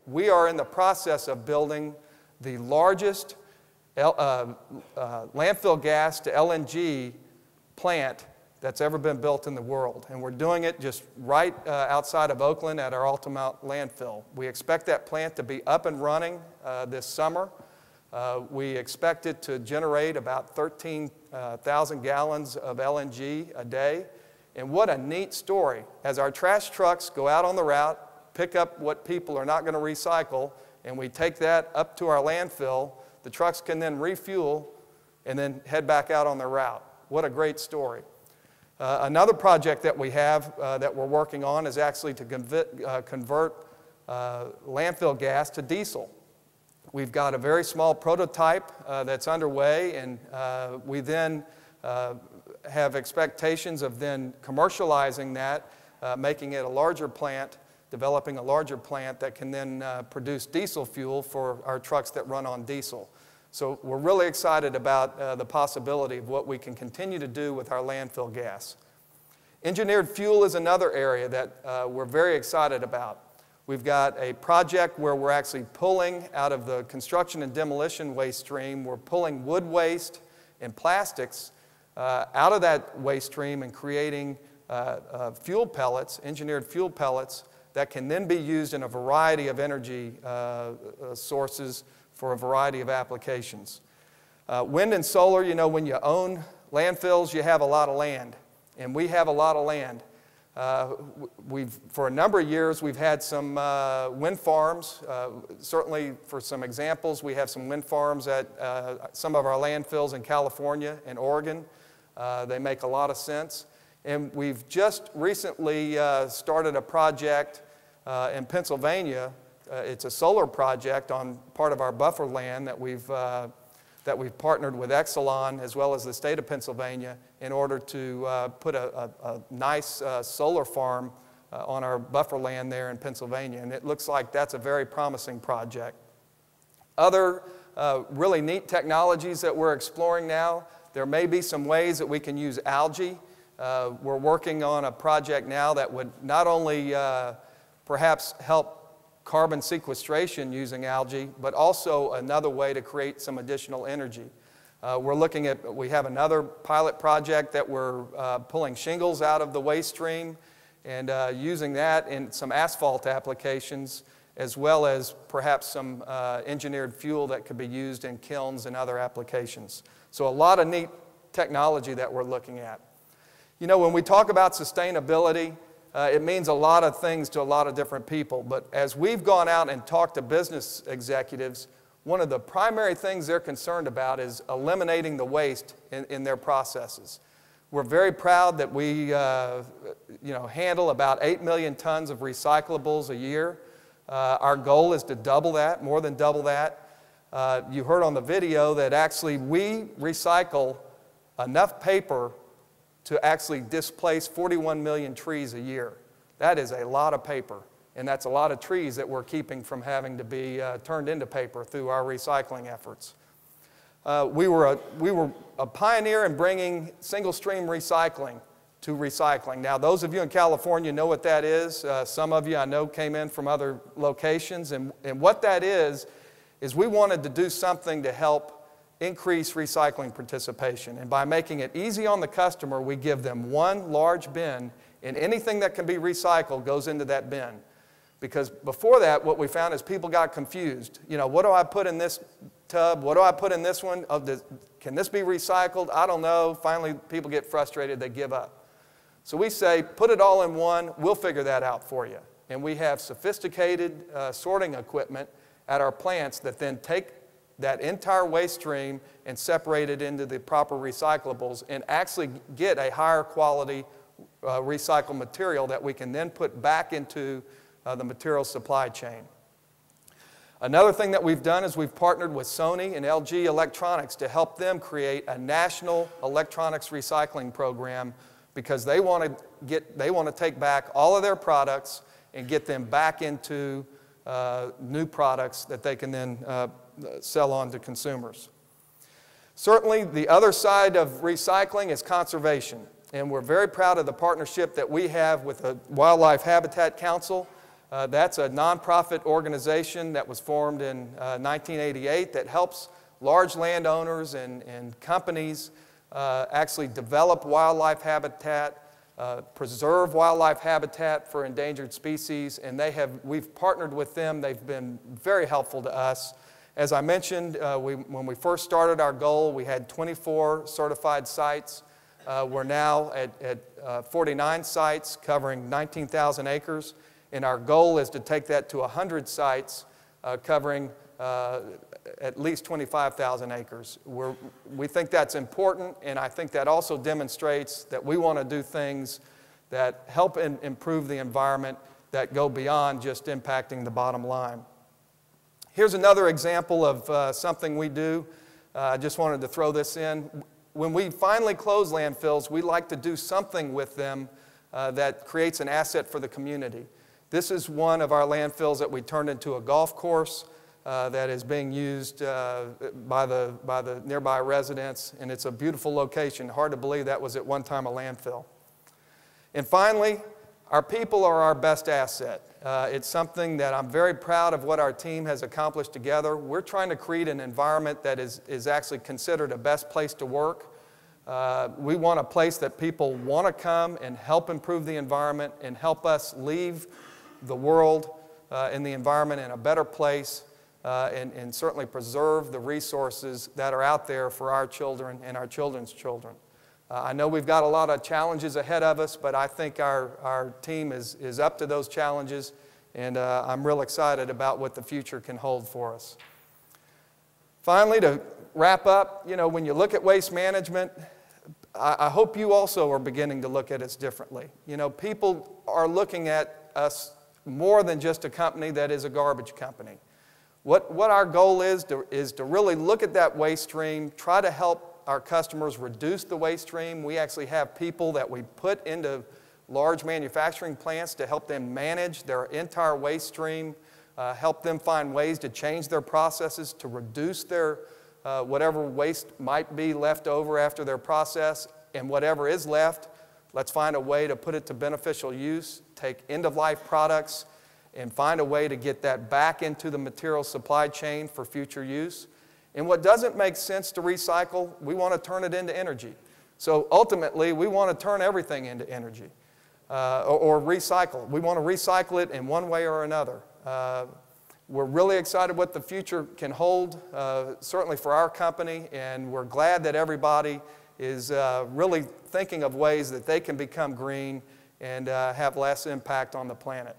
we are in the process of building the largest landfill gas to LNG plant that's ever been built in the world. And we're doing it just right outside of Oakland at our Altamont landfill. We expect that plant to be up and running this summer. We expect it to generate about 13,000 gallons of LNG a day. And what a neat story. As our trash trucks go out on the route, pick up what people are not going to recycle, and we take that up to our landfill, the trucks can then refuel and then head back out on their route. What a great story. Another project that we have that we're working on is actually to convert landfill gas to diesel. We've got a very small prototype that's underway, and we then have expectations of then commercializing that, making it a larger plant, developing a larger plant that can then produce diesel fuel for our trucks that run on diesel. So we're really excited about the possibility of what we can continue to do with our landfill gas. Engineered fuel is another area that we're very excited about. We've got a project where we're actually pulling out of the construction and demolition waste stream, we're pulling wood waste and plastics out of that waste stream and creating fuel pellets, engineered fuel pellets, that can then be used in a variety of energy sources for a variety of applications. Wind and solar, you know, when you own landfills, you have a lot of land, and we have a lot of land. For a number of years, we've had some wind farms. Certainly, for some examples, we have some wind farms at some of our landfills in California and Oregon. They make a lot of sense. And we've just recently started a project in Pennsylvania. It's a solar project on part of our buffer land that we've partnered with Exelon as well as the state of Pennsylvania in order to put a nice solar farm on our buffer land there in Pennsylvania. And it looks like that's a very promising project. Other really neat technologies that we're exploring now, there may be some ways that we can use algae. We're working on a project now that would not only perhaps help carbon sequestration using algae, but also another way to create some additional energy. We have another pilot project that we're pulling shingles out of the waste stream and using that in some asphalt applications, as well as perhaps some engineered fuel that could be used in kilns and other applications. So a lot of neat technology that we're looking at. You know, when we talk about sustainability, it means a lot of things to a lot of different people. But as we've gone out and talked to business executives, one of the primary things they're concerned about is eliminating the waste in their processes. We're very proud that we handle about 8 million tons of recyclables a year. Our goal is to double that, more than double that. You heard on the video that actually we recycle enough paper to actually displace 41 million trees a year. That is a lot of paper, and that's a lot of trees that we're keeping from having to be turned into paper through our recycling efforts. We were a pioneer in bringing single-stream recycling to recycling. Now, those of you in California know what that is. Some of you I know came in from other locations, and what that is we wanted to do something to help increase recycling participation. And by making it easy on the customer, we give them one large bin, and anything that can be recycled goes into that bin. Because before that, what we found is people got confused. You know, what do I put in this tub? What do I put in this one? Can this be recycled? I don't know. Finally, people get frustrated. They give up. So we say, put it all in one. We'll figure that out for you. And we have sophisticated sorting equipment at our plants that then take that entire waste stream and separate it into the proper recyclables and actually get a higher quality recycled material that we can then put back into the material supply chain. Another thing that we've done is we've partnered with Sony and LG Electronics to help them create a national electronics recycling program because they want to take back all of their products and get them back into new products that they can then sell on to consumers. Certainly, the other side of recycling is conservation, and we're very proud of the partnership that we have with the Wildlife Habitat Council. That's a nonprofit organization that was formed in 1988 that helps large landowners and companies actually develop wildlife habitat, preserve wildlife habitat for endangered species, and we've partnered with them. They've been very helpful to us. As I mentioned, when we first started our goal, we had 24 certified sites. We're now at 49 sites covering 19,000 acres, and our goal is to take that to 100 sites covering at least 25,000 acres. We think that's important, and I think that also demonstrates that we want to do things that help improve the environment that go beyond just impacting the bottom line. Here's another example of something we do. I just wanted to throw this in. When we finally close landfills, we like to do something with them that creates an asset for the community. This is one of our landfills that we turned into a golf course that is being used by the nearby residents, and it's a beautiful location. Hard to believe that was at one time a landfill. And finally, our people are our best asset. It's something that I'm very proud of what our team has accomplished together. We're trying to create an environment that is actually considered a best place to work. We want a place that people want to come and help improve the environment and help us leave the world and the environment in a better place and certainly preserve the resources that are out there for our children and our children's children. I know we've got a lot of challenges ahead of us, but I think our team is up to those challenges, and I'm real excited about what the future can hold for us. Finally, to wrap up, when you look at waste management, I hope you also are beginning to look at us differently. People are looking at us more than just a company that is a garbage company. What our goal is to really look at that waste stream, try to help our customers reduce the waste stream. We actually have people that we put into large manufacturing plants to help them manage their entire waste stream, help them find ways to change their processes to reduce their whatever waste might be left over after their process, and whatever is left, let's find a way to put it to beneficial use, take end-of-life products, and find a way to get that back into the material supply chain for future use. And what doesn't make sense to recycle, we want to turn it into energy. So ultimately, we want to turn everything into energy or recycle. We want to recycle it in one way or another. We're really excited what the future can hold, certainly for our company, and we're glad that everybody is really thinking of ways that they can become green and have less impact on the planet.